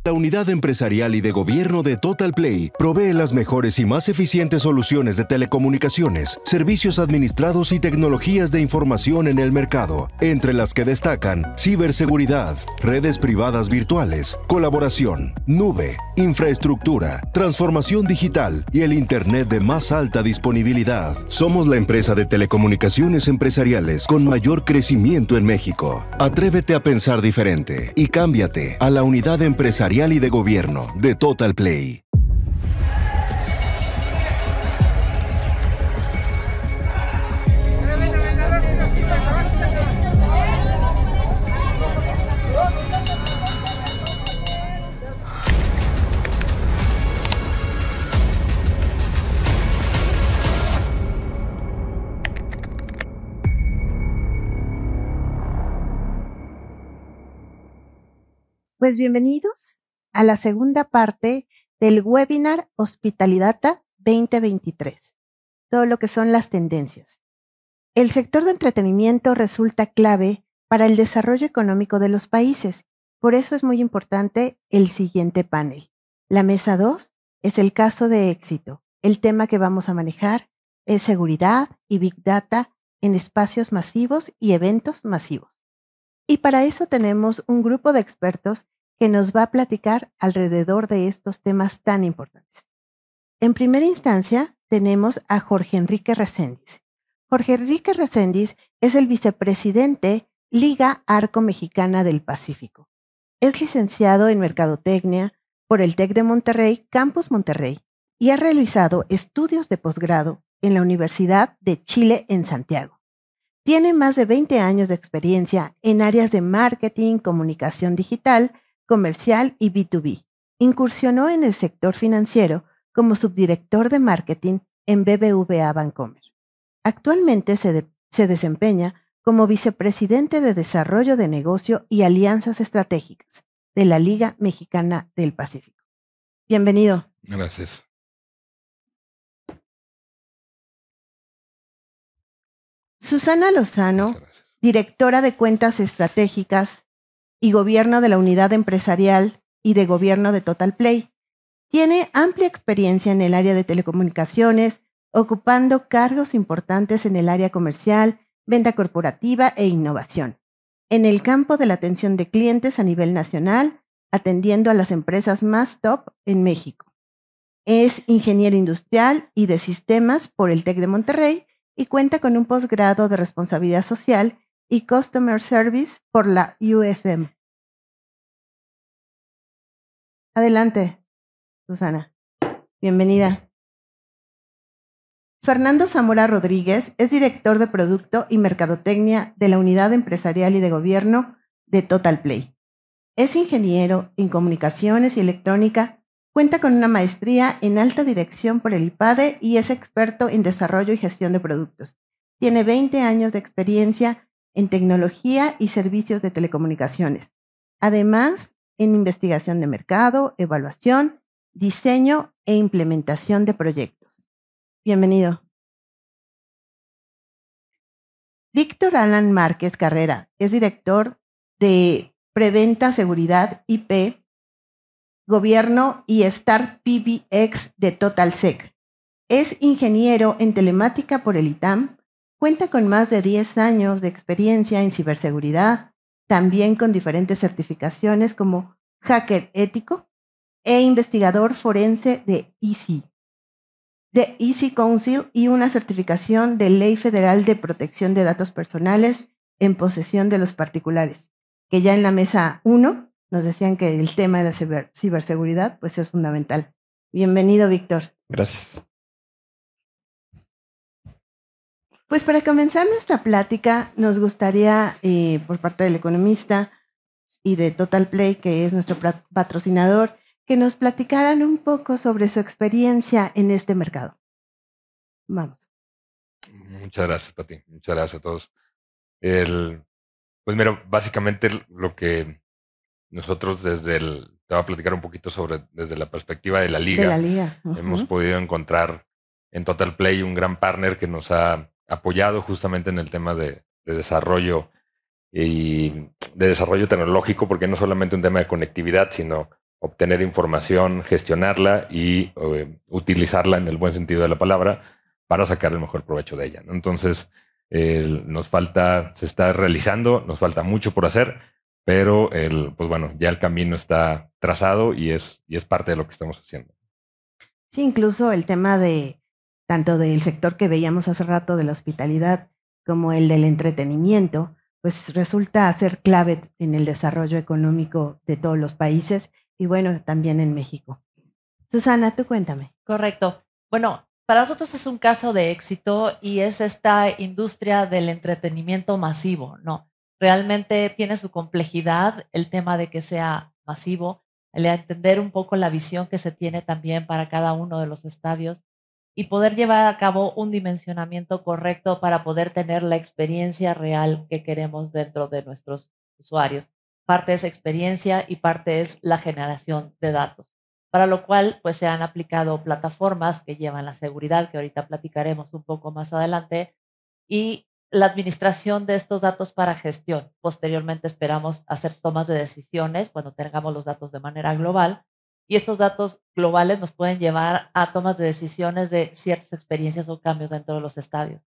La unidad empresarial y de gobierno de Total Play provee las mejores y más eficientes soluciones de telecomunicaciones, servicios administrados y tecnologías de información en el mercado, entre las que destacan ciberseguridad, redes privadas virtuales, colaboración, nube, infraestructura, transformación digital y el Internet de más alta disponibilidad. Somos la empresa de telecomunicaciones empresariales con mayor crecimiento en México. Atrévete a pensar diferente y cámbiate a la unidad empresarial y de gobierno de Total Play. Pues bienvenidos a la segunda parte del webinar Hospitalidata 2023, todo lo que son las tendencias. El sector de entretenimiento resulta clave para el desarrollo económico de los países, por eso es muy importante el siguiente panel. La mesa 2 es el caso de éxito. El tema que vamos a manejar es seguridad y Big Data en espacios masivos y eventos masivos. Y para eso tenemos un grupo de expertos que nos va a platicar alrededor de estos temas tan importantes. En primera instancia, tenemos a Jorge Enrique Reséndiz. Jorge Enrique Reséndiz es el vicepresidente Liga Arco Mexicana del Pacífico. Es licenciado en Mercadotecnia por el TEC de Monterrey, Campus Monterrey, y ha realizado estudios de posgrado en la Universidad de Chile en Santiago. Tiene más de 20 años de experiencia en áreas de marketing, comunicación digital, comercial y B2B. Incursionó en el sector financiero como subdirector de marketing en BBVA Bancomer. Actualmente se desempeña como vicepresidente de Desarrollo de Negocio y Alianzas Estratégicas de la Liga Mexicana del Pacífico. Bienvenido. Gracias. Susana Lozano, directora de Cuentas Estratégicas y Gobierno de la Unidad Empresarial y de Gobierno de Total Play. Tiene amplia experiencia en el área de telecomunicaciones, ocupando cargos importantes en el área comercial, venta corporativa e innovación. En el campo de la atención de clientes a nivel nacional, atendiendo a las empresas más top en México. Es ingeniero industrial y de sistemas por el TEC de Monterrey y cuenta con un posgrado de responsabilidad social y Customer Service por la USM. Adelante, Susana. Bienvenida. Fernando Zamora Rodríguez es director de Producto y Mercadotecnia de la Unidad Empresarial y de Gobierno de Total Play. Es ingeniero en Comunicaciones y Electrónica, cuenta con una maestría en Alta Dirección por el IPADE y es experto en Desarrollo y Gestión de Productos. Tiene 20 años de experiencia en tecnología y servicios de telecomunicaciones. Además, en investigación de mercado, evaluación, diseño e implementación de proyectos. Bienvenido. Víctor Alan Márquez Carrera es director de Preventa Seguridad IP, Gobierno y Star PBX de TotalSec. Es ingeniero en telemática por el ITAM, cuenta con más de 10 años de experiencia en ciberseguridad, también con diferentes certificaciones como hacker ético e investigador forense de EC Council y una certificación de Ley Federal de Protección de Datos Personales en posesión de los particulares, que ya en la mesa 1 nos decían que el tema de la ciberseguridad pues es fundamental. Bienvenido, Víctor. Gracias. Pues para comenzar nuestra plática, nos gustaría, por parte del economista y de Total Play, que es nuestro patrocinador, que nos platicaran un poco sobre su experiencia en este mercado. Vamos. Muchas gracias, Pati. Muchas gracias a todos. Pues mira, básicamente lo que nosotros te voy a platicar un poquito desde la perspectiva de la liga. De la liga. Hemos podido encontrar en Total Play un gran partner que nos ha apoyado justamente en el tema de desarrollo y de desarrollo tecnológico, porque no solamente un tema de conectividad, sino obtener información, gestionarla y utilizarla en el buen sentido de la palabra para sacar el mejor provecho de ella, ¿no? Entonces, nos falta, se está realizando, nos falta mucho por hacer, pero pues bueno, ya el camino está trazado y es parte de lo que estamos haciendo. Sí, incluso el tema de tanto del sector que veíamos hace rato de la hospitalidad como el del entretenimiento, pues resulta ser clave en el desarrollo económico de todos los países y bueno, también en México. Susana, tú cuéntame. Correcto. Bueno, para nosotros es un caso de éxito y es esta industria del entretenimiento masivo, ¿no? Realmente tiene su complejidad el tema de que sea masivo, el entender un poco la visión que se tiene también para cada uno de los estadios y poder llevar a cabo un dimensionamiento correcto para poder tener la experiencia real que queremos dentro de nuestros usuarios. Parte es experiencia y parte es la generación de datos, para lo cual pues se han aplicado plataformas que llevan la seguridad, que ahorita platicaremos un poco más adelante, y la administración de estos datos para gestión. Posteriormente esperamos hacer tomas de decisiones cuando tengamos los datos de manera global y estos datos globales nos pueden llevar a tomas de decisiones de ciertas experiencias o cambios dentro de los estadios.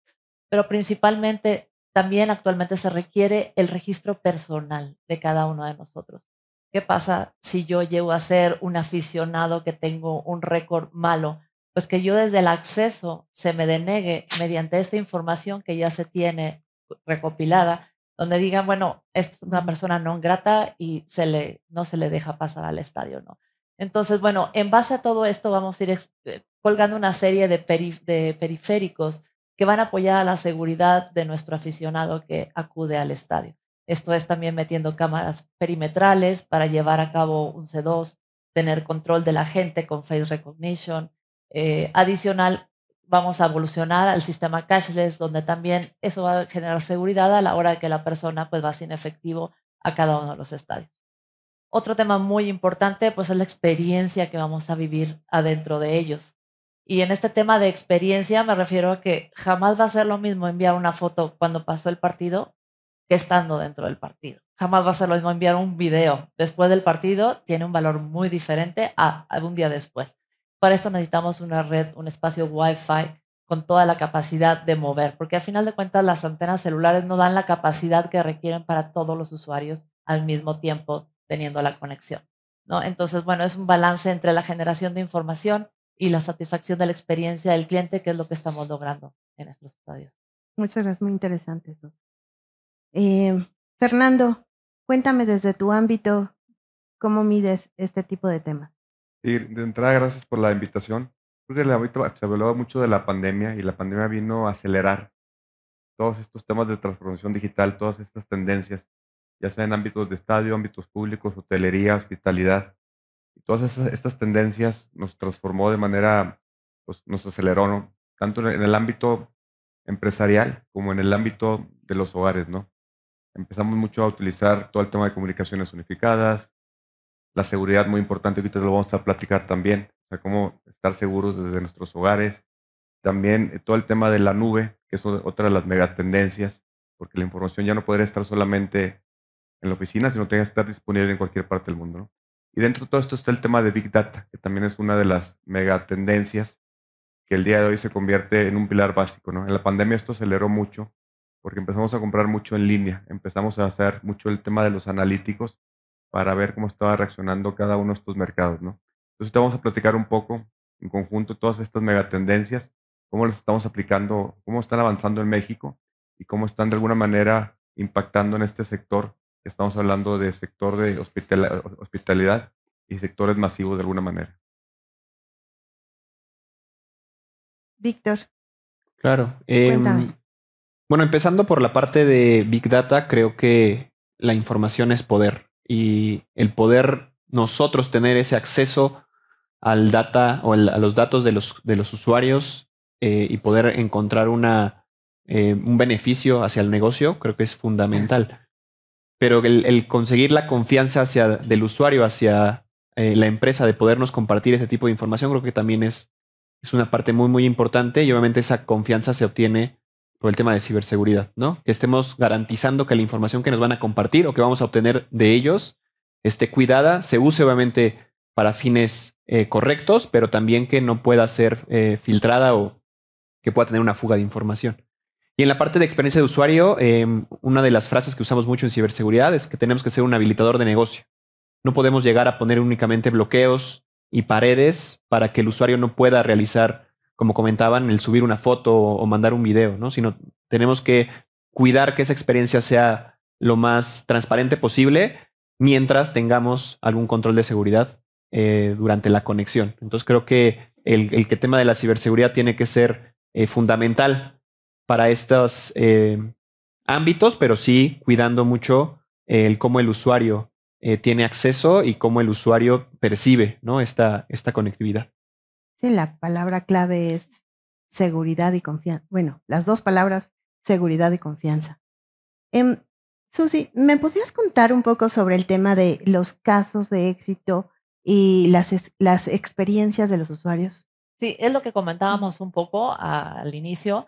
Pero principalmente también actualmente se requiere el registro personal de cada uno de nosotros. ¿Qué pasa si yo llego a ser un aficionado que tengo un récord malo? Pues que yo desde el acceso se me denegue mediante esta información que ya se tiene recopilada, donde digan, bueno, esta es una persona no grata y no se le deja pasar al estadio, ¿no? Entonces, bueno, en base a todo esto vamos a ir colgando una serie de periféricos que van a apoyar a la seguridad de nuestro aficionado que acude al estadio. Esto es también metiendo cámaras perimetrales para llevar a cabo un C2, tener control de la gente con face recognition. Adicional, vamos a evolucionar al sistema cashless, donde también eso va a generar seguridad a la hora de que la persona pues va sin efectivo a cada uno de los estadios. Otro tema muy importante pues es la experiencia que vamos a vivir adentro de ellos. Y en este tema de experiencia me refiero a que jamás va a ser lo mismo enviar una foto cuando pasó el partido que estando dentro del partido. Jamás va a ser lo mismo enviar un video después del partido, tiene un valor muy diferente a un día después. Para esto necesitamos una red, un espacio Wi-Fi con toda la capacidad de mover, porque al final de cuentas las antenas celulares no dan la capacidad que requieren para todos los usuarios al mismo tiempo teniendo la conexión, ¿no? Entonces, bueno, es un balance entre la generación de información y la satisfacción de la experiencia del cliente, que es lo que estamos logrando en nuestros estadios. Muchas gracias, muy interesante eso. Fernando, cuéntame desde tu ámbito, ¿cómo mides este tipo de temas? Sí, de entrada, gracias por la invitación. Creo que ahorita se hablaba mucho de la pandemia y la pandemia vino a acelerar todos estos temas de transformación digital, todas estas tendencias, ya sea en ámbitos de estadio, ámbitos públicos, hotelería, hospitalidad. Y todas estas tendencias nos transformó de manera, pues nos aceleró, ¿no? Tanto en el ámbito empresarial como en el ámbito de los hogares, ¿no? Empezamos mucho a utilizar todo el tema de comunicaciones unificadas, la seguridad muy importante, ahorita lo vamos a platicar también, o sea, cómo estar seguros desde nuestros hogares. También todo el tema de la nube, que es otra de las megatendencias, porque la información ya no podría estar solamente en la oficina, sino tiene que estar disponible en cualquier parte del mundo, ¿no? Y dentro de todo esto está el tema de Big Data, que también es una de las megatendencias que el día de hoy se convierte en un pilar básico, ¿no? En la pandemia esto aceleró mucho, porque empezamos a comprar mucho en línea, empezamos a hacer mucho el tema de los analíticos para ver cómo estaba reaccionando cada uno de estos mercados, ¿no? Entonces te vamos a platicar un poco en conjunto todas estas megatendencias, cómo las estamos aplicando, cómo están avanzando en México y cómo están de alguna manera impactando en este sector, que estamos hablando de sector de hospitalidad y sectores masivos de alguna manera. Víctor. Claro. Cuéntame. Bueno, empezando por la parte de Big Data, creo que la información es poder y el poder nosotros tener ese acceso al data o a los datos de los usuarios y poder encontrar un beneficio hacia el negocio, creo que es fundamental. Pero el conseguir la confianza del usuario hacia la empresa de podernos compartir ese tipo de información, creo que también es una parte muy, muy importante y obviamente esa confianza se obtiene por el tema de ciberseguridad, ¿no? Que estemos garantizando que la información que nos van a compartir o que vamos a obtener de ellos esté cuidada, se use obviamente para fines correctos, pero también que no pueda ser filtrada o que pueda tener una fuga de información. Y en la parte de experiencia de usuario, una de las frases que usamos mucho en ciberseguridad es que tenemos que ser un habilitador de negocio. No podemos llegar a poner únicamente bloqueos y paredes para que el usuario no pueda realizar, como comentaban, el subir una foto o mandar un video, ¿no? Sino tenemos que cuidar que esa experiencia sea lo más transparente posible mientras tengamos algún control de seguridad durante la conexión. Entonces creo que el tema de la ciberseguridad tiene que ser fundamental para estos ámbitos, pero sí cuidando mucho el cómo el usuario tiene acceso y cómo el usuario percibe, ¿no? esta conectividad. Sí, la palabra clave es seguridad y confianza. Bueno, las dos palabras, seguridad y confianza. Susi, ¿me podrías contar un poco sobre el tema de los casos de éxito y las experiencias de los usuarios? Sí, es lo que comentábamos un poco al inicio.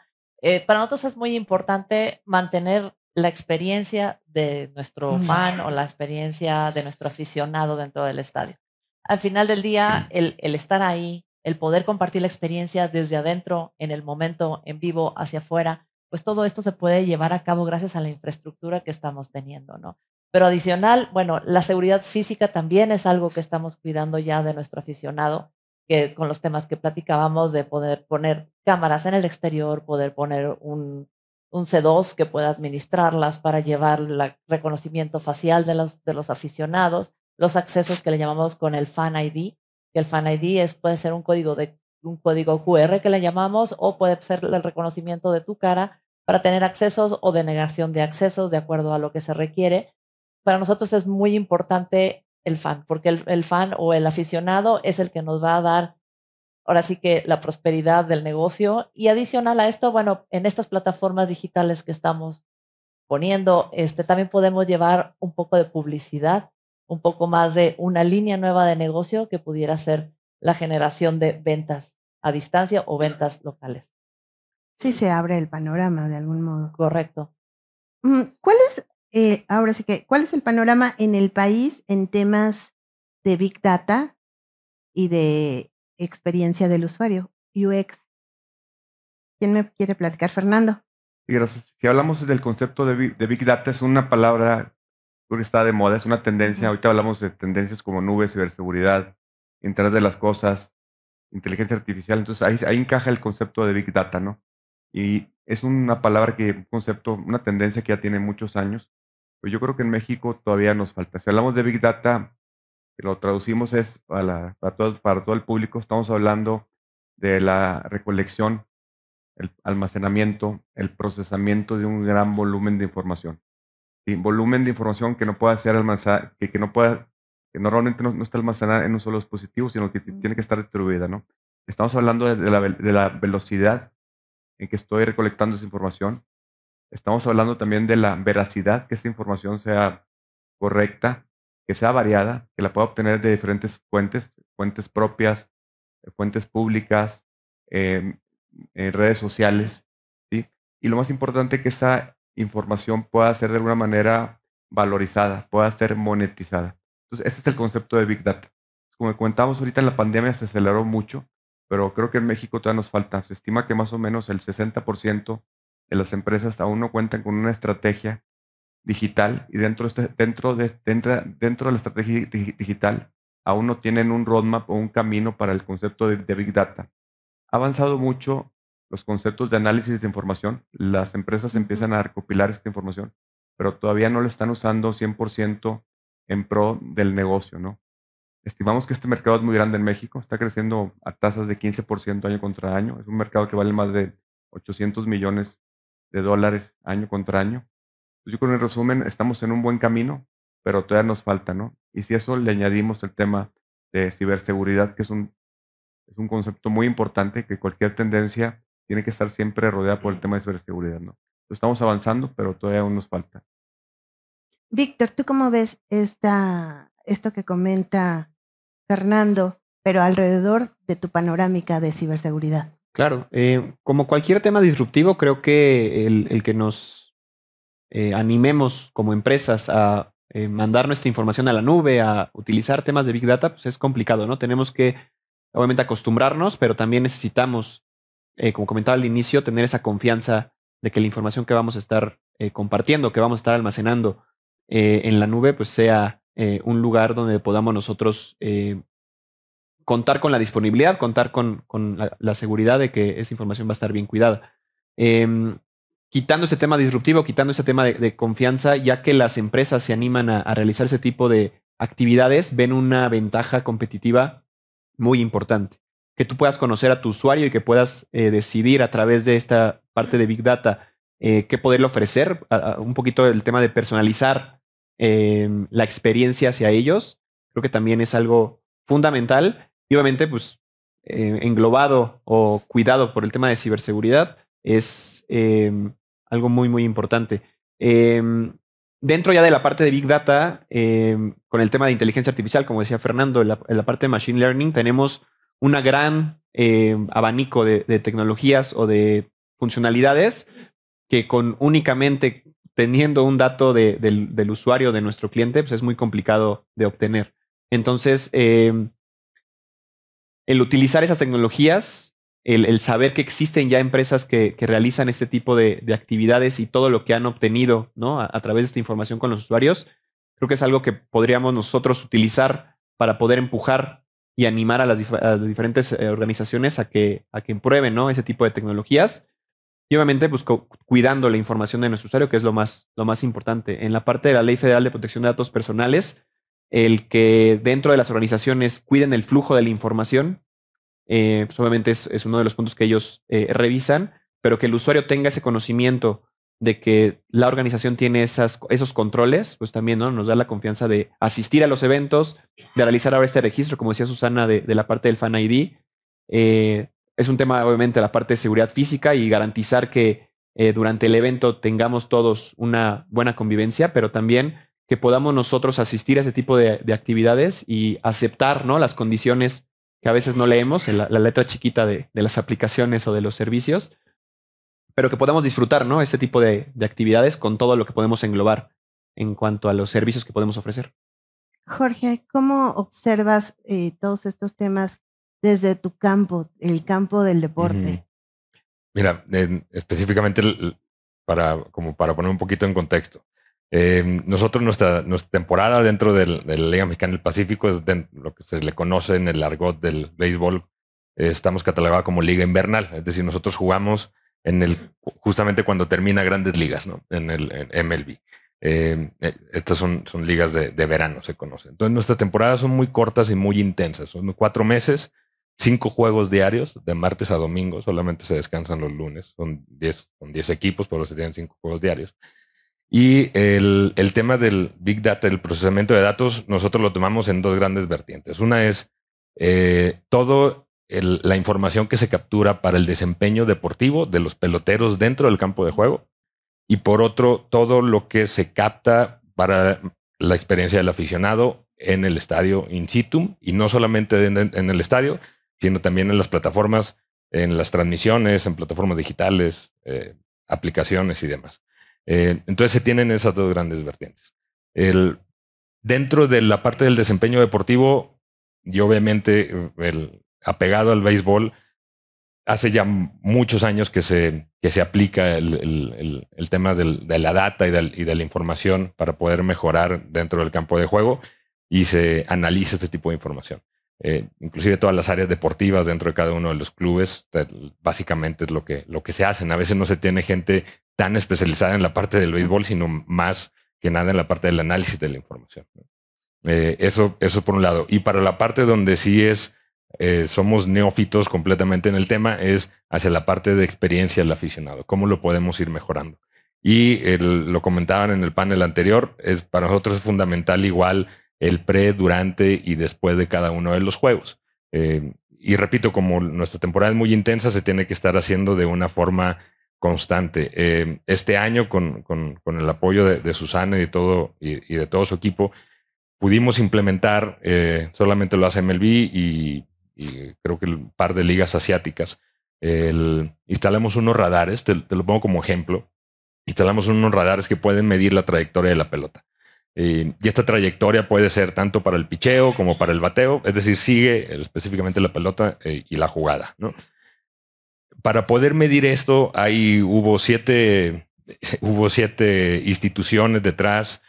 Para nosotros es muy importante mantener la experiencia de nuestro fan o la experiencia de nuestro aficionado dentro del estadio. Al final del día, el estar ahí, el poder compartir la experiencia desde adentro, en el momento, en vivo, hacia afuera, pues todo esto se puede llevar a cabo gracias a la infraestructura que estamos teniendo, ¿no? Pero adicional, bueno, la seguridad física también es algo que estamos cuidando ya de nuestro aficionado, que con los temas que platicábamos de poder poner cámaras en el exterior, poder poner un C2 que pueda administrarlas para llevar el reconocimiento facial de los aficionados, los accesos que le llamamos con el Fan ID, que el Fan ID puede ser un código QR que le llamamos, o puede ser el reconocimiento de tu cara para tener accesos o denegación de accesos de acuerdo a lo que se requiere. Para nosotros es muy importante el fan, porque el fan o el aficionado es el que nos va a dar ahora sí que la prosperidad del negocio. Y adicional a esto, bueno, en estas plataformas digitales que estamos poniendo, también podemos llevar un poco de publicidad, un poco más de una línea nueva de negocio que pudiera ser la generación de ventas a distancia o ventas locales. Sí, se abre el panorama de algún modo. Correcto. Ahora sí que, ¿cuál es el panorama en el país en temas de Big Data y de experiencia del usuario, UX? ¿Quién me quiere platicar? Fernando. Sí, gracias. Si hablamos del concepto de Big Data, es una palabra que está de moda, es una tendencia. Ahorita hablamos de tendencias como nubes, ciberseguridad, Internet de las cosas, inteligencia artificial. Entonces ahí encaja el concepto de Big Data, ¿no? Y es una palabra un concepto, una tendencia que ya tiene muchos años. Pues yo creo que en México todavía nos falta. Si hablamos de Big Data, que lo traducimos es para todo el público, estamos hablando de la recolección, el almacenamiento, el procesamiento de un gran volumen de información. ¿Sí? Volumen de información que no pueda ser almacenada, que normalmente no está almacenada en un solo dispositivo, sino que tiene que estar distribuida, ¿no? Estamos hablando de la velocidad en que estoy recolectando esa información. Estamos hablando también de la veracidad, que esa información sea correcta, que sea variada, que la pueda obtener de diferentes fuentes propias, fuentes públicas, en redes sociales, ¿sí? Y lo más importante, que esa información pueda ser de alguna manera valorizada, pueda ser monetizada. Entonces, este es el concepto de Big Data. Como comentábamos ahorita, en la pandemia se aceleró mucho, pero creo que en México todavía nos falta. Se estima que más o menos el 60% de las empresas aún no cuentan con una estrategia digital, y dentro de la estrategia digital aún no tienen un roadmap o un camino para el concepto de Big Data. Ha avanzado mucho los conceptos de análisis de información. Las empresas empiezan a recopilar esta información, pero todavía no lo están usando 100% en pro del negocio, ¿no? Estimamos que este mercado es muy grande en México, está creciendo a tasas de 15% año contra año. Es un mercado que vale más de 800 millones de dólares año contra año. Yo creo, en resumen, estamos en un buen camino, pero todavía nos falta, ¿no? Y si eso le añadimos el tema de ciberseguridad, que es un concepto muy importante, que cualquier tendencia tiene que estar siempre rodeada por el tema de ciberseguridad, ¿no? Estamos avanzando, pero todavía aún nos falta. Víctor, ¿tú cómo ves esto que comenta Fernando, pero alrededor de tu panorámica de ciberseguridad? Claro, como cualquier tema disruptivo, creo que el que nos animemos como empresas a mandar nuestra información a la nube, a utilizar temas de Big Data, pues es complicado, ¿no? Tenemos que, obviamente, acostumbrarnos, pero también necesitamos, como comentaba al inicio, tener esa confianza de que la información que vamos a estar compartiendo, que vamos a estar almacenando en la nube, pues sea un lugar donde podamos nosotros contar con la disponibilidad, contar con la seguridad de que esa información va a estar bien cuidada. Quitando ese tema disruptivo, quitando ese tema de confianza, ya que las empresas se animan a realizar ese tipo de actividades, ven una ventaja competitiva muy importante. Que tú puedas conocer a tu usuario y que puedas decidir a través de esta parte de Big Data qué poderle ofrecer, un poquito el tema de personalizar la experiencia hacia ellos, creo que también es algo fundamental. Y obviamente, pues, englobado o cuidado por el tema de ciberseguridad es algo muy, muy importante. Dentro ya de la parte de Big Data, con el tema de inteligencia artificial, como decía Fernando, en la parte de Machine Learning, tenemos una gran abanico de tecnologías o de funcionalidades que con únicamente teniendo un dato del usuario, de nuestro cliente, pues es muy complicado de obtener. Entonces, el utilizar esas tecnologías, el saber que existen ya empresas que realizan este tipo de actividades y todo lo que han obtenido, ¿no? a través de esta información con los usuarios, creo que es algo que podríamos nosotros utilizar para poder empujar y animar a las diferentes organizaciones a que prueben, ¿no? ese tipo de tecnologías. Y obviamente, pues, cuidando la información de nuestro usuario, que es lo más importante. En la parte de la Ley Federal de Protección de Datos Personales, el que dentro de las organizaciones cuiden el flujo de la información, pues obviamente es uno de los puntos que ellos revisan, pero que el usuario tenga ese conocimiento de que la organización tiene esos controles, pues también, ¿no? nos da la confianza de asistir a los eventos, de realizar ahora este registro, como decía Susana, de la parte del Fan ID. Es un tema, obviamente, la parte de seguridad física y garantizar que durante el evento tengamos todos una buena convivencia, pero también que podamos nosotros asistir a ese tipo de actividades y aceptar, ¿no? las condiciones que a veces no leemos en la letra chiquita de las aplicaciones o de los servicios, pero que podamos disfrutar, ¿no? este tipo de actividades con todo lo que podemos englobar en cuanto a los servicios que podemos ofrecer. Jorge, ¿cómo observas todos estos temas desde tu campo, el campo del deporte? Mira, específicamente para poner un poquito en contexto. Nosotros, nuestra temporada dentro de la Liga Mexicana del Pacífico es lo que se le conoce en el argot del béisbol. Estamos catalogados como liga invernal. Es decir, nosotros jugamos justamente cuando termina Grandes Ligas, ¿no? en MLB. Estas son ligas de verano, se conocen. Entonces, nuestras temporadas son muy cortas y muy intensas. Son 4 meses, 5 juegos diarios, de martes a domingo. Solamente se descansan los lunes. Son 10 equipos, pero se tienen 5 juegos diarios. Y el tema del Big Data, el procesamiento de datos, nosotros lo tomamos en 2 grandes vertientes. Una es la información que se captura para el desempeño deportivo de los peloteros dentro del campo de juego. Y por otro, todo lo que se capta para la experiencia del aficionado en el estadio in situ. Y no solamente en el estadio, sino también en las plataformas, en las transmisiones, en plataformas digitales, aplicaciones y demás. Entonces se tienen esas 2 grandes vertientes. Dentro de la parte del desempeño deportivo, y obviamente apegado al béisbol, hace ya muchos años que se aplica el tema de la data y de la información para poder mejorar dentro del campo de juego y se analiza este tipo de información. Inclusive todas las áreas deportivas dentro de cada uno de los clubes, básicamente es lo que se hacen. A veces no se tiene gente tan especializada en la parte del béisbol, sino más que nada en la parte del análisis de la información. Eso por un lado. Y para la parte donde sí somos neófitos completamente en el tema, es hacia la parte de experiencia del aficionado. ¿Cómo lo podemos ir mejorando? Y lo comentaban en el panel anterior, para nosotros es fundamental igual el pre, durante y después de cada uno de los juegos. Y repito, como nuestra temporada es muy intensa, se tiene que estar haciendo de una forma constante. Este año, con el apoyo de Susana y de todo su equipo, pudimos implementar, solamente lo hace MLB y creo que un par de ligas asiáticas. Instalamos unos radares, te lo pongo como ejemplo. Instalamos unos radares que pueden medir la trayectoria de la pelota. Y esta trayectoria puede ser tanto para el picheo como para el bateo, es decir, sigue específicamente la pelota y la jugada, ¿no? Para poder medir esto, hubo siete instituciones detrás.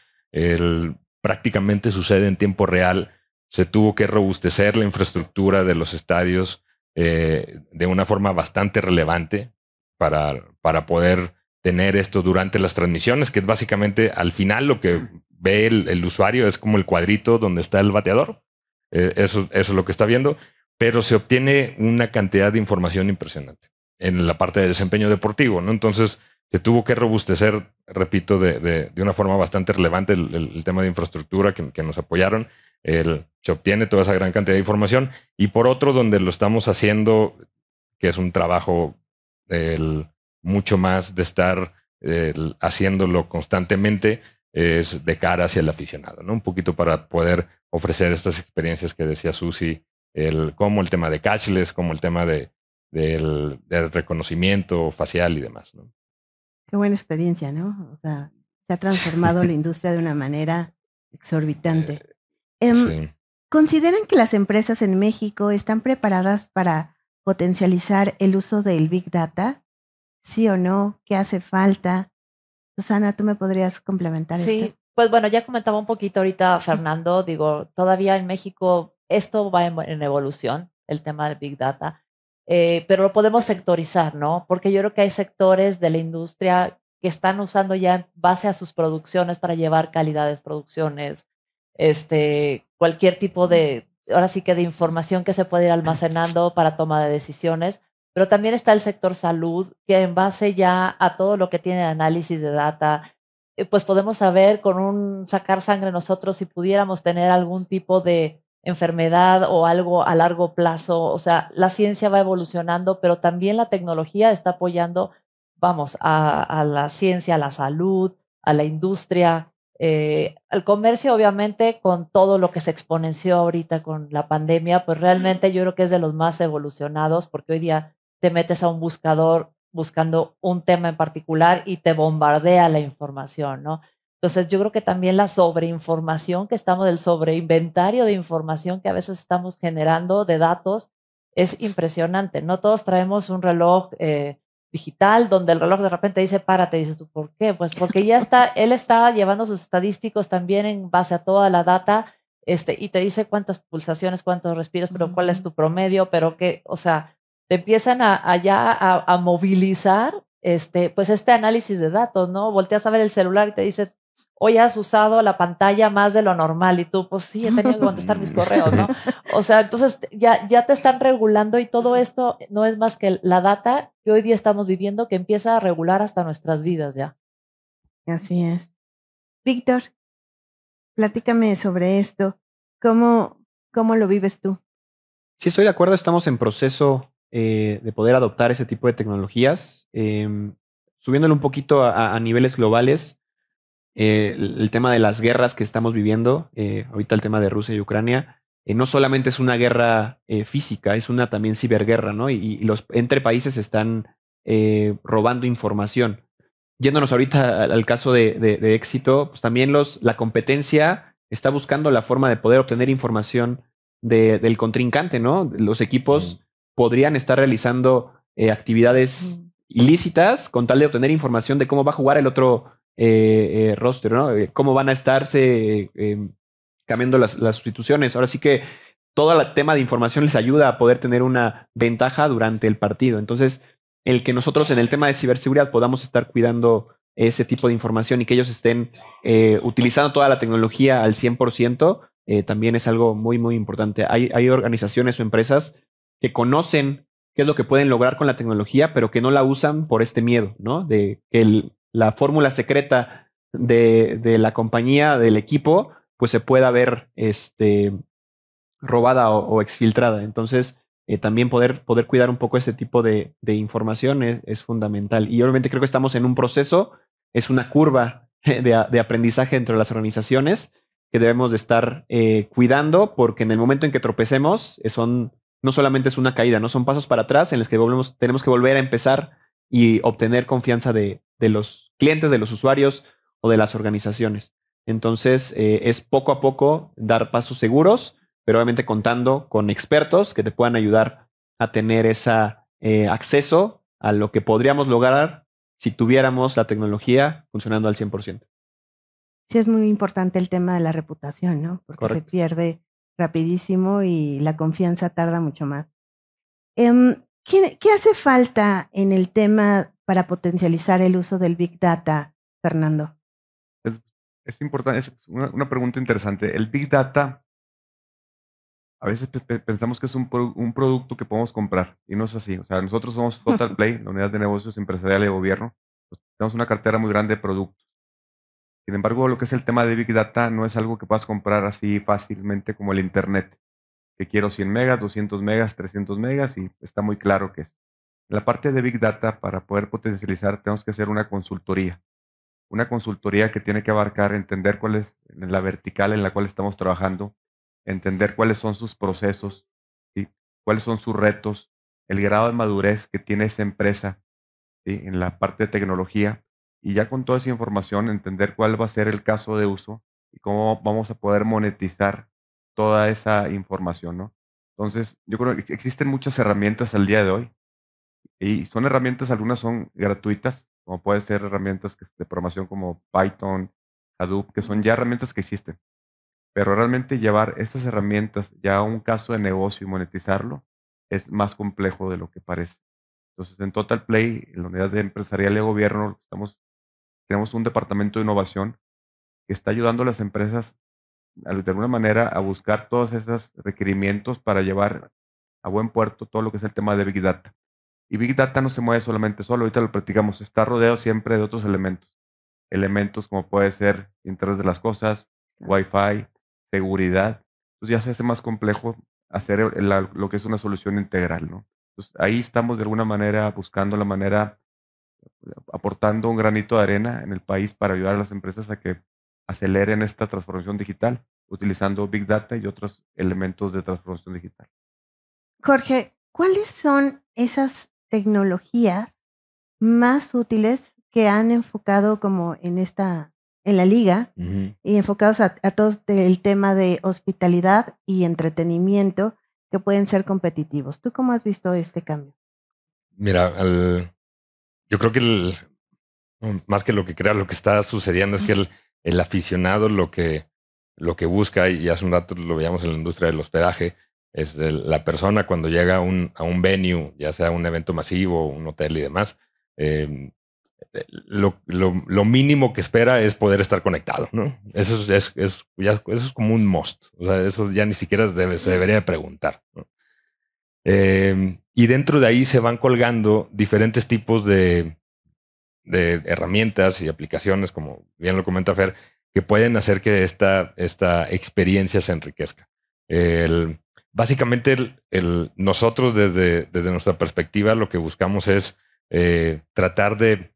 Prácticamente sucede en tiempo real. Se tuvo que robustecer la infraestructura de los estadios de una forma bastante relevante para poder tener esto durante las transmisiones, que es básicamente al final lo que ve el usuario es como el cuadrito donde está el bateador. Eso es lo que está viendo, pero se obtiene una cantidad de información impresionante en la parte de desempeño deportivo, ¿no? Entonces se tuvo que robustecer, repito, de una forma bastante relevante el tema de infraestructura que nos apoyaron. Se obtiene toda esa gran cantidad de información, y por otro, donde lo estamos haciendo, que es un trabajo mucho más de estar haciéndolo constantemente, es de cara hacia el aficionado, ¿no? Un poquito para poder ofrecer estas experiencias que decía Susi, como el tema de cashless, como el tema del reconocimiento facial y demás, ¿no? Qué buena experiencia, ¿no? O sea, se ha transformado la industria de una manera exorbitante. Sí. ¿Consideran que las empresas en México están preparadas para potencializar el uso del Big Data? ¿Sí o no? ¿Qué hace falta? Susana, ¿tú me podrías complementar esto? Sí, pues bueno, ya comentaba un poquito ahorita Fernando, digo, todavía en México esto va en evolución, el tema del Big Data, pero lo podemos sectorizar, ¿no? Porque yo creo que hay sectores de la industria que están usando ya en base a sus producciones para llevar calidades, producciones, cualquier tipo de, ahora sí que de información que se puede ir almacenando para toma de decisiones. Pero también está el sector salud, que en base ya a todo lo que tiene de análisis de data, pues podemos saber sacar sangre nosotros si pudiéramos tener algún tipo de enfermedad o algo a largo plazo. O sea, la ciencia va evolucionando, pero también la tecnología está apoyando, vamos, a la ciencia, a la salud, a la industria, al comercio, obviamente, con todo lo que se exponenció ahorita con la pandemia, pues realmente yo creo que es de los más evolucionados, porque hoy día te metes a un buscador buscando un tema en particular y te bombardea la información, ¿no? Entonces yo creo que también la sobreinformación el sobreinventario de información que a veces estamos generando de datos es impresionante. No todos traemos un reloj digital donde el reloj de repente dice párate, dices tú, ¿por qué? Pues porque él está llevando sus estadísticos también en base a toda la data, y te dice cuántas pulsaciones, cuántos respiros, pero cuál es tu promedio, pero qué, o sea, te empiezan a movilizar pues este análisis de datos, ¿no? Volteas a ver el celular y te dice, hoy has usado la pantalla más de lo normal, y tú, pues sí, he tenido que contestar mis correos, ¿no? O sea, entonces ya te están regulando, y todo esto no es más que la data que hoy día estamos viviendo, que empieza a regular hasta nuestras vidas ya. Así es. Víctor, platícame sobre esto. ¿Cómo lo vives tú? Sí, estoy de acuerdo. Estamos en proceso de poder adoptar ese tipo de tecnologías. Subiéndolo un poquito a niveles globales, el tema de las guerras que estamos viviendo, ahorita el tema de Rusia y Ucrania, no solamente es una guerra física, es una también ciberguerra, ¿no? Y los entre países están robando información. Yéndonos ahorita al caso de éxito, pues también la competencia está buscando la forma de poder obtener información del contrincante, ¿no? Los equipos podrían estar realizando actividades ilícitas con tal de obtener información de cómo va a jugar el otro roster, ¿no? Cómo van a estarse cambiando las sustituciones. Ahora sí que todo el tema de información les ayuda a poder tener una ventaja durante el partido. Entonces, el que nosotros en el tema de ciberseguridad podamos estar cuidando ese tipo de información y que ellos estén utilizando toda la tecnología al 100%, también es algo muy, muy importante. Hay organizaciones o empresas que conocen qué es lo que pueden lograr con la tecnología, pero que no la usan por este miedo, ¿no? De que la fórmula secreta de la compañía, del equipo, pues se pueda ver robada o exfiltrada. Entonces, también poder cuidar un poco ese tipo de información es fundamental. Y obviamente creo que estamos en un proceso, es una curva de aprendizaje entre las organizaciones que debemos de estar cuidando, porque en el momento en que tropecemos, no solamente es una caída, no son pasos para atrás en los que tenemos que volver a empezar y obtener confianza de los clientes, de los usuarios o de las organizaciones. Entonces, es poco a poco dar pasos seguros, pero obviamente contando con expertos que te puedan ayudar a tener ese acceso a lo que podríamos lograr si tuviéramos la tecnología funcionando al 100%. Sí, es muy importante el tema de la reputación, ¿no? Porque Correcto. se pierde rapidísimo y la confianza tarda mucho más. ¿Qué hace falta en el tema para potencializar el uso del Big Data, Fernando? Es importante, es una pregunta interesante. El Big Data, a veces pensamos que es un producto que podemos comprar y no es así. O sea, nosotros somos Total Play, la unidad de negocios empresarial y de gobierno. Pues, tenemos una cartera muy grande de productos. Sin embargo, lo que es el tema de Big Data no es algo que puedas comprar así fácilmente como el Internet, que quiero 100 megas, 200 megas, 300 megas y está muy claro que es. En la parte de Big Data, para poder potencializar, tenemos que hacer una consultoría. Una consultoría que tiene que abarcar, entender cuál es la vertical en la cual estamos trabajando, entender cuáles son sus procesos, ¿sí? Cuáles son sus retos, el grado de madurez que tiene esa empresa, ¿sí? En la parte de tecnología. Y ya con toda esa información, entender cuál va a ser el caso de uso y cómo vamos a poder monetizar toda esa información, ¿no? Entonces, yo creo que existen muchas herramientas al día de hoy y son herramientas, algunas son gratuitas, como pueden ser herramientas de programación como Python, Hadoop, que son ya herramientas que existen. Pero realmente llevar estas herramientas ya a un caso de negocio y monetizarlo es más complejo de lo que parece. Entonces, en Total Play, en la unidad de empresarial y gobierno, tenemos un departamento de innovación que está ayudando a las empresas de alguna manera a buscar todos esos requerimientos para llevar a buen puerto todo lo que es el tema de Big Data. Y Big Data no se mueve solamente solo, ahorita lo platicamos, está rodeado siempre de otros elementos. Elementos como puede ser Internet de las cosas, Wi-Fi, seguridad. Entonces ya se hace más complejo hacer lo que es una solución integral, ¿no? Entonces ahí estamos de alguna manera buscando la manera, aportando un granito de arena en el país para ayudar a las empresas a que aceleren esta transformación digital utilizando Big Data y otros elementos de transformación digital. Jorge, ¿cuáles son esas tecnologías más útiles que han enfocado como en la liga y enfocados a todo el tema de hospitalidad y entretenimiento que pueden ser competitivos? ¿Tú cómo has visto este cambio? Mira, yo creo que más que lo que crea, lo que está sucediendo es que el aficionado lo que busca, y hace un rato lo veíamos en la industria del hospedaje, es la persona cuando llega a un venue, ya sea un evento masivo, un hotel y demás, lo mínimo que espera es poder estar conectado, ¿no? Eso es como un must. O sea, eso ya ni siquiera se debería de preguntar, ¿no? Y dentro de ahí se van colgando diferentes tipos de herramientas y aplicaciones, como bien lo comenta Fer, que pueden hacer que esta experiencia se enriquezca. Básicamente, nosotros desde nuestra perspectiva lo que buscamos es tratar de,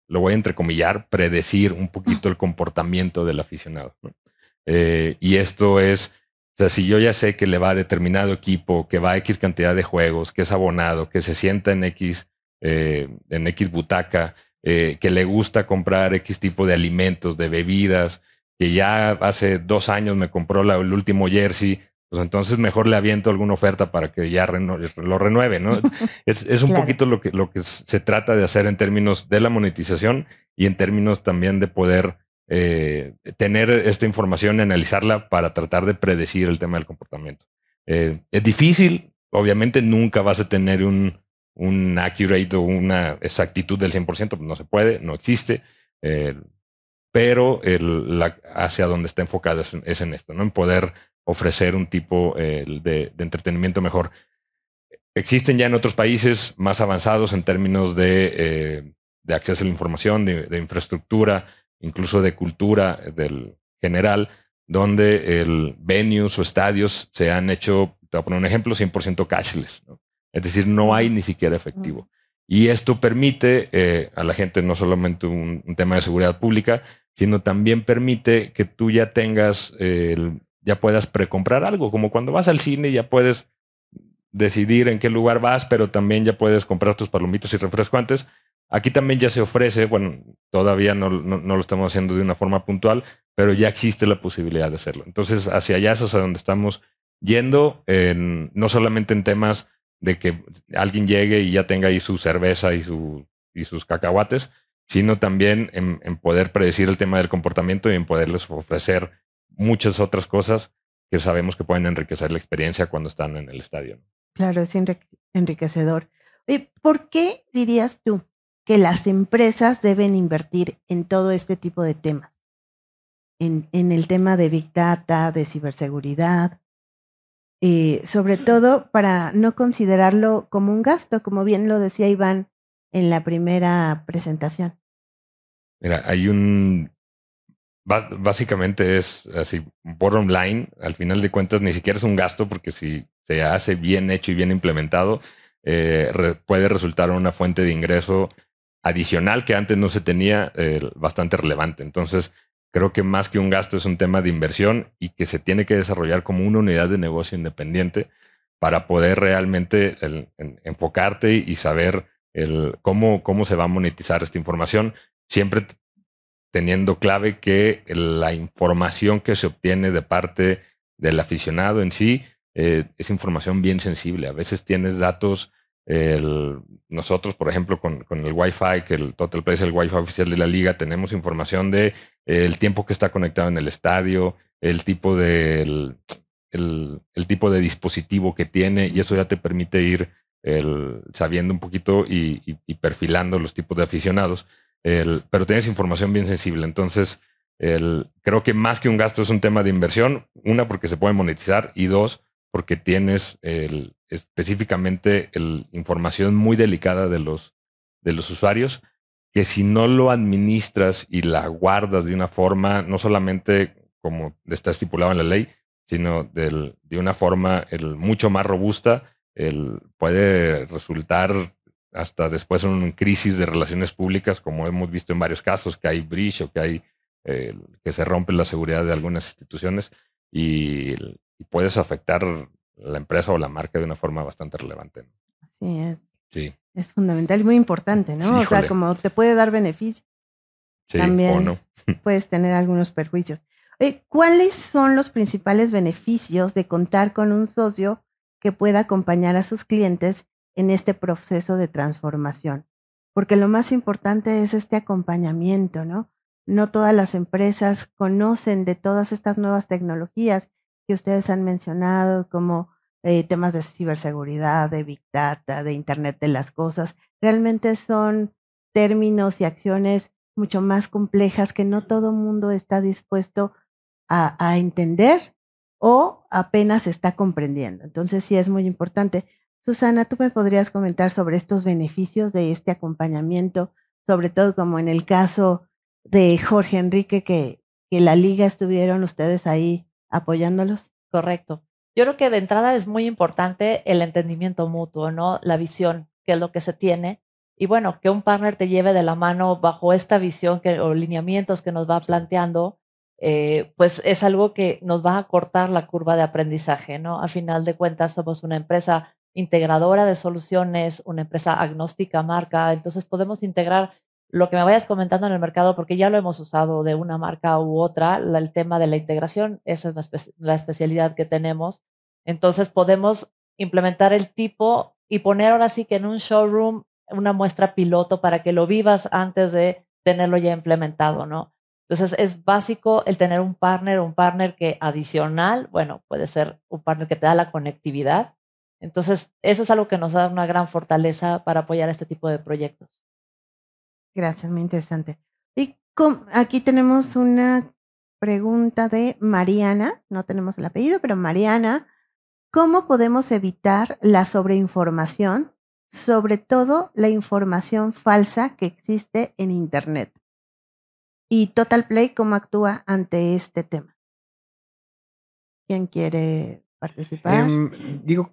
lo voy a entrecomillar, predecir un poquito el comportamiento del aficionado, ¿no? Y esto es, o sea, si yo ya sé que le va a determinado equipo, que va a X cantidad de juegos, que es abonado, que se sienta en X butaca, que le gusta comprar X tipo de alimentos, de bebidas, que ya hace 2 años me compró el último jersey, pues entonces mejor le aviento alguna oferta para que ya lo renueve, ¿no? Es un poquito lo que se trata de hacer en términos de la monetización y en términos también de poder tener esta información y analizarla para tratar de predecir el tema del comportamiento. Es difícil, obviamente nunca vas a tener un accurate o una exactitud del 100%, no se puede, no existe, pero hacia donde está enfocado es en esto, ¿no? En poder ofrecer un tipo de entretenimiento mejor. Existen ya en otros países más avanzados en términos de acceso a la información, de infraestructura, incluso de cultura del general, donde venues o estadios se han hecho, te voy a poner un ejemplo, 100% cashless, ¿no? Es decir, no hay ni siquiera efectivo. Y esto permite a la gente no solamente un tema de seguridad pública, sino también permite que tú ya tengas, ya puedas precomprar algo, como cuando vas al cine ya puedes decidir en qué lugar vas, pero también ya puedes comprar tus palomitas y refresco antes. Aquí también ya se ofrece, bueno, todavía no lo estamos haciendo de una forma puntual, pero ya existe la posibilidad de hacerlo. Entonces, hacia allá es hacia donde estamos yendo, no solamente en temas de que alguien llegue y ya tenga ahí su cerveza y sus cacahuates, sino también en poder predecir el tema del comportamiento y en poderles ofrecer muchas otras cosas que sabemos que pueden enriquecer la experiencia cuando están en el estadio. Claro, es enriquecedor. Oye, ¿por qué dirías tú que las empresas deben invertir en todo este tipo de temas? En el tema de Big Data, de ciberseguridad, sobre todo para no considerarlo como un gasto, como bien lo decía Iván en la primera presentación. Mira, básicamente es así, bottom line, al final de cuentas ni siquiera es un gasto porque si se hace bien hecho y bien implementado, puede resultar una fuente de ingreso adicional que antes no se tenía, bastante relevante. Entonces, creo que más que un gasto es un tema de inversión y que se tiene que desarrollar como una unidad de negocio independiente para poder realmente enfocarte y saber cómo se va a monetizar esta información, siempre teniendo clave que la información que se obtiene de parte del aficionado en sí es información bien sensible. A veces tienes datos, nosotros, por ejemplo, con el Wi-Fi, que el Total Play es el Wi-Fi oficial de la liga, tenemos información de el tiempo que está conectado en el estadio, el tipo de dispositivo que tiene, y eso ya te permite ir sabiendo un poquito y perfilando los tipos de aficionados. Pero tienes información bien sensible. Entonces, creo que más que un gasto es un tema de inversión. Una, porque se puede monetizar, y dos, porque tienes específicamente información muy delicada de los usuarios, que si no lo administras y la guardas de una forma, no solamente como está estipulado en la ley, sino de una forma mucho más robusta, puede resultar hasta después en una crisis de relaciones públicas, como hemos visto en varios casos, que hay breach o que hay que se rompe la seguridad de algunas instituciones y puedes afectar la empresa o la marca de una forma bastante relevante. Así es. Sí. Es fundamental y muy importante, ¿no? Sí, o sea, como te puede dar beneficios, sí, también o no. puedes tener algunos perjuicios. Oye, ¿cuáles son los principales beneficios de contar con un socio que pueda acompañar a sus clientes en este proceso de transformación? Porque lo más importante es este acompañamiento, ¿no? No todas las empresas conocen de todas estas nuevas tecnologías que ustedes han mencionado, como temas de ciberseguridad, de Big Data, de Internet de las cosas. Realmente son términos y acciones mucho más complejas que no todo mundo está dispuesto a entender o apenas está comprendiendo. Entonces sí es muy importante. Susana, ¿tú me podrías comentar sobre estos beneficios de este acompañamiento, sobre todo como en el caso de Jorge Enrique, que la liga estuvieron ustedes ahí apoyándolos? Correcto. Yo creo que de entrada es muy importante el entendimiento mutuo, ¿no? La visión, que es lo que se tiene. Y bueno, que un partner te lleve de la mano bajo esta visión o lineamientos que nos va planteando, pues es algo que nos va a cortar la curva de aprendizaje, ¿no? A final de cuentas, somos una empresa integradora de soluciones, una empresa agnóstica marca, entonces podemos integrar lo que me vayas comentando en el mercado, porque ya lo hemos usado de una marca u otra, el tema de la integración, esa es la especialidad que tenemos. Entonces podemos implementar el tipo y poner ahora sí que en un showroom una muestra piloto para que lo vivas antes de tenerlo ya implementado, ¿no? Entonces es básico el tener un partner que adicional, bueno, puede ser un partner que te da la conectividad. Entonces eso es algo que nos da una gran fortaleza para apoyar este tipo de proyectos. Gracias, muy interesante. Y aquí tenemos una pregunta de Mariana, no tenemos el apellido, pero Mariana, ¿cómo podemos evitar la sobreinformación, sobre todo la información falsa que existe en Internet? Y Total Play, ¿cómo actúa ante este tema? ¿Quién quiere participar?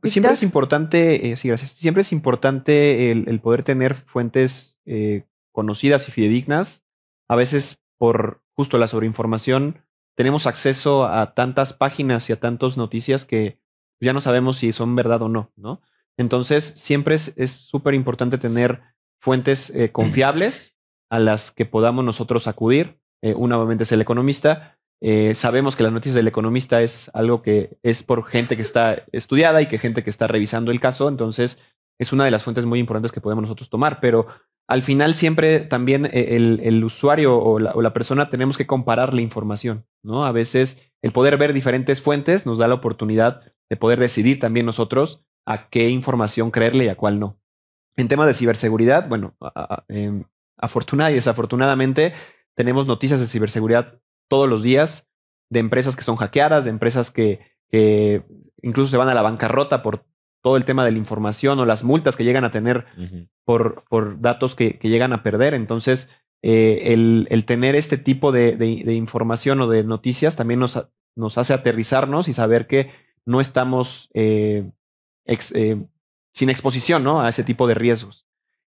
Siempre es importante, sí, gracias. Siempre es importante el poder tener fuentes conocidas y fidedignas. A veces, por justo la sobreinformación, tenemos acceso a tantas páginas y a tantas noticias que ya no sabemos si son verdad o no, ¿no? Entonces, siempre es súper importante tener fuentes confiables a las que podamos nosotros acudir. Una obviamente es El Economista, Sabemos que las noticias del Economista es algo que es por gente que está estudiada y que gente que está revisando el caso. Entonces, es una de las fuentes muy importantes que podemos nosotros tomar. Pero al final siempre también el usuario o la persona tenemos que comparar la información, ¿no? A veces el poder ver diferentes fuentes nos da la oportunidad de poder decidir también nosotros a qué información creerle y a cuál no. En temas de ciberseguridad, bueno, afortunada y desafortunadamente tenemos noticias de ciberseguridad todos los días de empresas que son hackeadas, de empresas que incluso se van a la bancarrota por todo el tema de la información o las multas que llegan a tener por datos que llegan a perder. Entonces, el tener este tipo de información o de noticias también nos hace aterrizarnos y saber que no estamos sin exposición, ¿no?, a ese tipo de riesgos.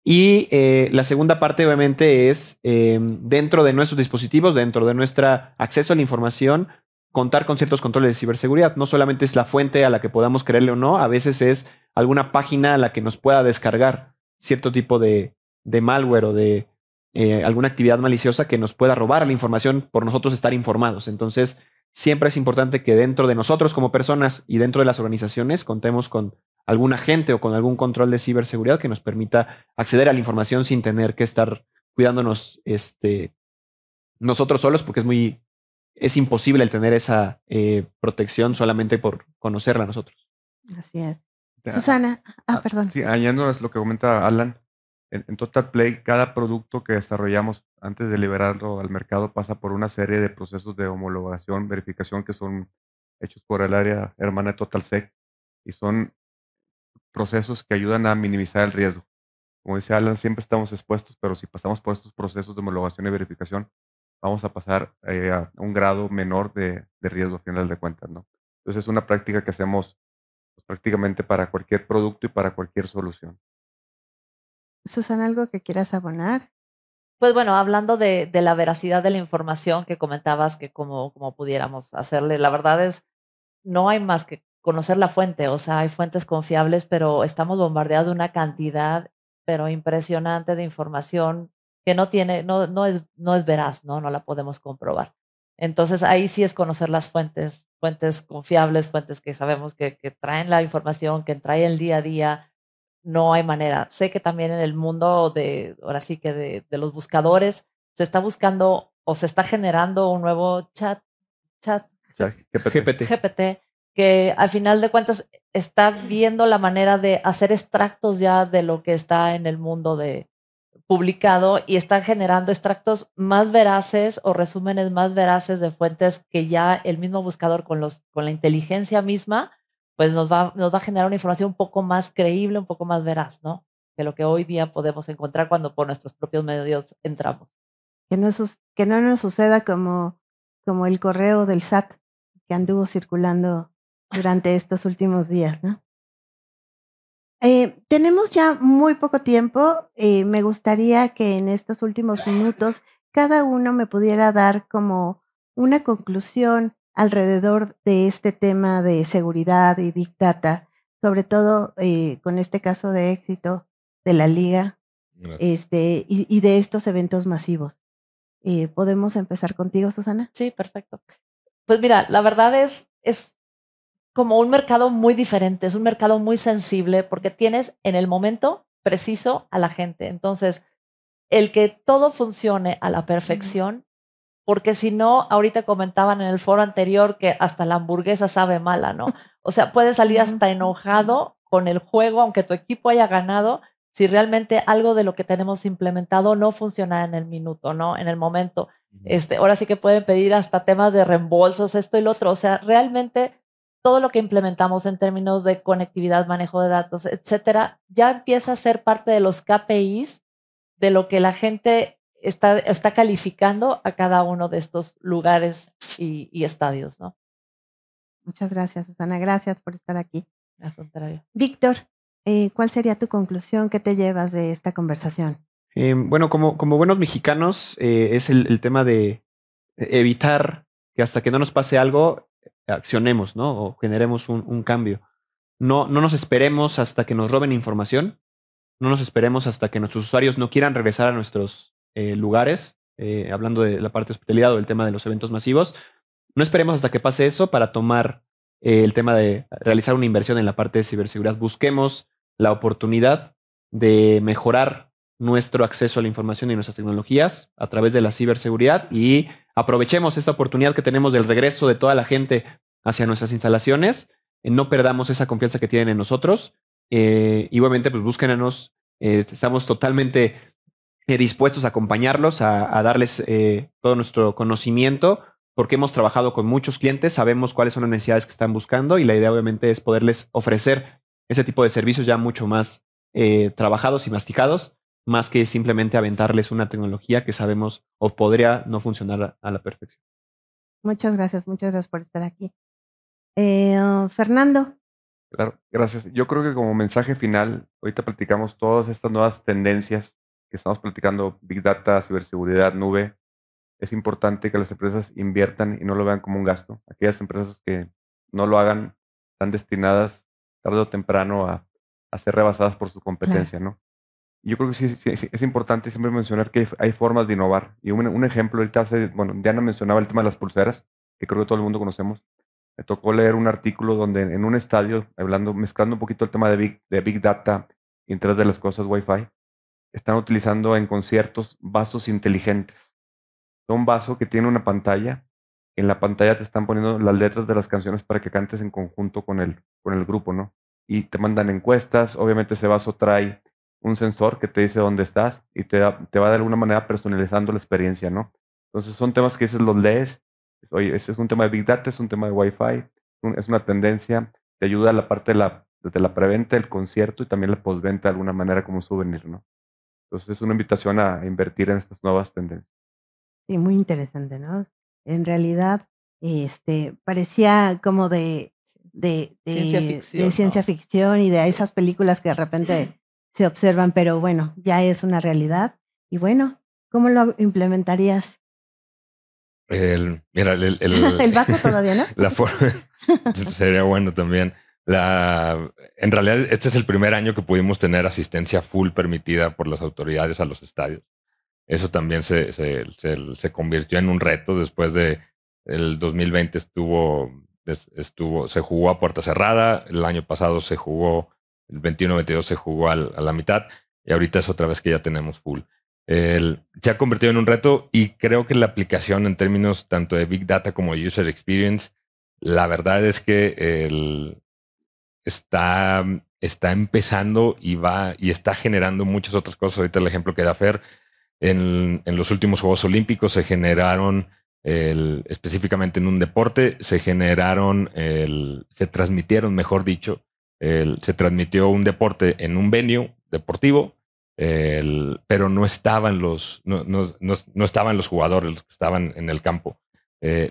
Y la segunda parte, obviamente, es dentro de nuestros dispositivos, dentro de nuestro acceso a la información, contar con ciertos controles de ciberseguridad. No solamente es la fuente a la que podamos creerle o no, a veces es alguna página a la que nos pueda descargar cierto tipo de malware o de alguna actividad maliciosa que nos pueda robar la información por nosotros estar informados. Entonces, siempre es importante que dentro de nosotros como personas y dentro de las organizaciones contemos con algún agente o con algún control de ciberseguridad que nos permita acceder a la información sin tener que estar cuidándonos nosotros solos, porque es imposible el tener esa protección solamente por conocerla nosotros. Así es. Susana, perdón. Sí, añadiendo lo que comenta Alan, en Total Play, cada producto que desarrollamos antes de liberarlo al mercado pasa por una serie de procesos de homologación, verificación que son hechos por el área hermana de TotalSec y son procesos que ayudan a minimizar el riesgo. Como dice Alan, siempre estamos expuestos, pero si pasamos por estos procesos de homologación y verificación, vamos a pasar a un grado menor de riesgo a final de cuentas, ¿no? Entonces es una práctica que hacemos pues, prácticamente para cualquier producto y para cualquier solución. Susana, ¿algo que quieras abonar? Pues bueno, hablando de la veracidad de la información que comentabas, que como pudiéramos hacerle, la verdad es, no hay más que conocer la fuente, o sea, hay fuentes confiables, pero estamos bombardeados de una cantidad, pero impresionante de información que no es veraz, ¿no? No la podemos comprobar. Entonces ahí sí es conocer las fuentes confiables, fuentes que sabemos que traen la información, que traen el día a día. No hay manera. Sé que también en el mundo ahora sí que de los buscadores, se está buscando o se está generando un nuevo chat GPT, que al final de cuentas está viendo la manera de hacer extractos ya de lo que está en el mundo de publicado y está generando extractos más veraces o resúmenes más veraces de fuentes que ya el mismo buscador con la inteligencia misma pues nos va a generar una información un poco más creíble, un poco más veraz, ¿no? Que lo que hoy día podemos encontrar cuando por nuestros propios medios entramos. Que no nos suceda como el correo del SAT que anduvo circulando durante estos últimos días, ¿no? Tenemos ya muy poco tiempo. Me gustaría que en estos últimos minutos cada uno me pudiera dar como una conclusión alrededor de este tema de seguridad y Big Data, sobre todo con este caso de éxito de la Liga y de estos eventos masivos. ¿Podemos empezar contigo, Susana? Sí, perfecto. Pues mira, la verdad es como un mercado muy diferente, es un mercado muy sensible porque tienes en el momento preciso a la gente. Entonces, el que todo funcione a la perfección, porque si no, ahorita comentaban en el foro anterior que hasta la hamburguesa sabe mala, ¿no? O sea, puedes salir hasta enojado con el juego, aunque tu equipo haya ganado, si realmente algo de lo que tenemos implementado no funciona en el minuto, ¿no? En el momento. Ahora sí que pueden pedir hasta temas de reembolsos, esto y lo otro. O sea, realmente todo lo que implementamos en términos de conectividad, manejo de datos, etcétera, ya empieza a ser parte de los KPIs de lo que la gente está calificando a cada uno de estos lugares y estadios, ¿no? Muchas gracias, Susana. Gracias por estar aquí. Al contrario. Víctor, ¿cuál sería tu conclusión? ¿Qué te llevas de esta conversación? Bueno, como buenos mexicanos, es el tema de evitar que hasta que no nos pase algo, accionemos, ¿no? O generemos un cambio. No nos esperemos hasta que nos roben información. No nos esperemos hasta que nuestros usuarios no quieran regresar a nuestros lugares, hablando de la parte de hospitalidad o el tema de los eventos masivos. No esperemos hasta que pase eso para tomar el tema de realizar una inversión en la parte de ciberseguridad. Busquemos la oportunidad de mejorar nuestro acceso a la información y nuestras tecnologías a través de la ciberseguridad y aprovechemos esta oportunidad que tenemos del regreso de toda la gente hacia nuestras instalaciones. No perdamos esa confianza que tienen en nosotros. Igualmente, pues búsquenos. Estamos totalmente dispuestos a acompañarlos, a darles todo nuestro conocimiento, porque hemos trabajado con muchos clientes, sabemos cuáles son las necesidades que están buscando y la idea obviamente es poderles ofrecer ese tipo de servicios ya mucho más trabajados y masticados, más que simplemente aventarles una tecnología que sabemos o podría no funcionar a la perfección. Muchas gracias por estar aquí. Fernando. Claro, gracias. Yo creo que como mensaje final, ahorita platicamos todas estas nuevas tendencias que estamos platicando, Big Data, ciberseguridad, nube. Es importante que las empresas inviertan y no lo vean como un gasto. Aquellas empresas que no lo hagan están destinadas tarde o temprano a ser rebasadas por su competencia, ¿no? Yo creo que sí, es importante siempre mencionar que hay formas de innovar. Y un ejemplo, ahorita Diana mencionaba el tema de las pulseras, que creo que todo el mundo conocemos. Me tocó leer un artículo donde en un estadio, mezclando un poquito el tema de Big Data y Internet de las cosas, Wi-Fi, están utilizando en conciertos vasos inteligentes. Un vaso que tiene una pantalla. En la pantalla te están poniendo las letras de las canciones para que cantes en conjunto con el grupo, ¿no? Y te mandan encuestas. Obviamente ese vaso trae un sensor que te dice dónde estás y te va de alguna manera personalizando la experiencia, ¿no? Entonces son temas que dices, los lees. Oye, ese es un tema de Big Data, es un tema de Wi-Fi, es una tendencia. Te ayuda a la parte desde la preventa, el concierto y también la postventa de alguna manera como un souvenir, ¿no? Entonces es una invitación a invertir en estas nuevas tendencias. Sí, muy interesante, ¿no? En realidad, parecía como de ciencia ficción y de esas películas que de repente se observan, pero bueno, ya es una realidad. Y bueno, ¿cómo lo implementarías? Mira, el vaso todavía, ¿no? La forma sería bueno también. En realidad, este es el primer año que pudimos tener asistencia full permitida por las autoridades a los estadios. Eso también se convirtió en un reto. Después de el 2020 se jugó a puerta cerrada. El año pasado se jugó, el 21-22 se jugó a la mitad y ahorita es otra vez que ya tenemos full. Se ha convertido en un reto y creo que la aplicación en términos tanto de Big Data como de User Experience, la verdad es que está empezando y está generando muchas otras cosas. Ahorita el ejemplo que da Fer, en los últimos Juegos Olímpicos se generaron, específicamente en un deporte, se transmitieron, mejor dicho, se transmitió un deporte en un venue deportivo, pero no estaban no estaban los jugadores, los que estaban en el campo,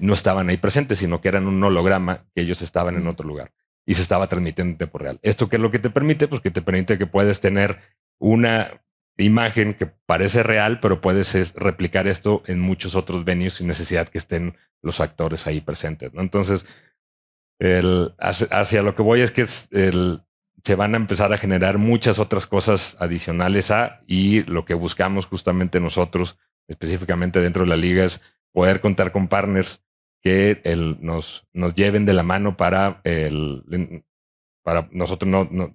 no estaban ahí presentes, sino que eran un holograma que ellos estaban en otro lugar y se estaba transmitiendo en tiempo real. ¿Esto qué es lo que te permite? Pues que te permite que puedes tener una imagen que parece real, pero puedes replicar esto en muchos otros venues sin necesidad que estén los actores ahí presentes, ¿no? Entonces, hacia lo que voy es que se van a empezar a generar muchas otras cosas adicionales y lo que buscamos justamente nosotros, específicamente dentro de la liga, es poder contar con partners que nos lleven de la mano para nosotros no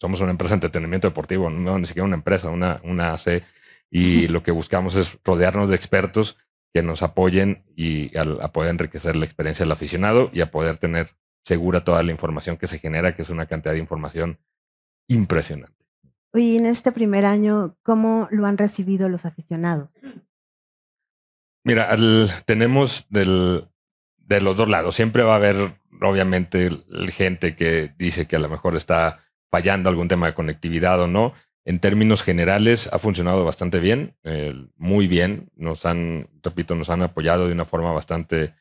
somos una empresa de entretenimiento deportivo, no ni siquiera una empresa, una AC, y lo que buscamos es rodearnos de expertos que nos apoyen y a poder enriquecer la experiencia del aficionado y a poder tener segura toda la información que se genera, que es una cantidad de información impresionante. Y en este primer año, ¿cómo lo han recibido los aficionados? Mira, tenemos de los dos lados. Siempre va a haber, obviamente, gente que dice que a lo mejor está fallando algún tema de conectividad o no. En términos generales, ha funcionado bastante bien, muy bien. Nos han apoyado de una forma bastante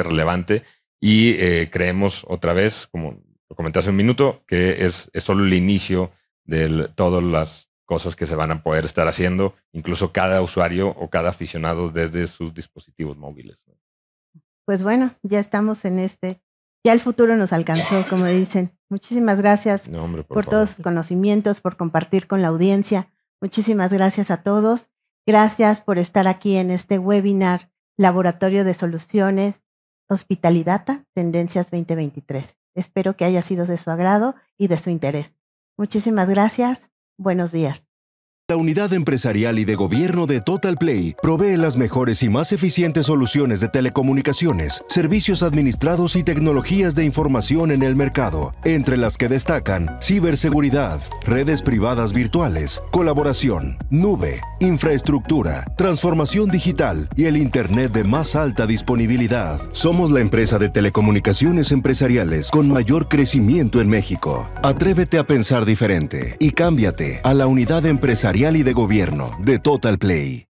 relevante y creemos otra vez, como lo comenté hace un minuto, que es solo el inicio de todas las cosas que se van a poder estar haciendo, incluso cada usuario o cada aficionado desde sus dispositivos móviles. Pues bueno, ya estamos ya el futuro nos alcanzó, como dicen. Muchísimas gracias por todos sus conocimientos, por compartir con la audiencia. Muchísimas gracias a todos. Gracias por estar aquí en este webinar Laboratorio de Soluciones Hospitalidata, Tendencias 2023. Espero que haya sido de su agrado y de su interés. Muchísimas gracias. Buenos días. La unidad empresarial y de gobierno de Total Play provee las mejores y más eficientes soluciones de telecomunicaciones, servicios administrados y tecnologías de información en el mercado, entre las que destacan ciberseguridad, redes privadas virtuales, colaboración, nube, infraestructura, transformación digital y el Internet de más alta disponibilidad. Somos la empresa de telecomunicaciones empresariales con mayor crecimiento en México. Atrévete a pensar diferente y cámbiate a la unidad empresarial y de gobierno de Total Play.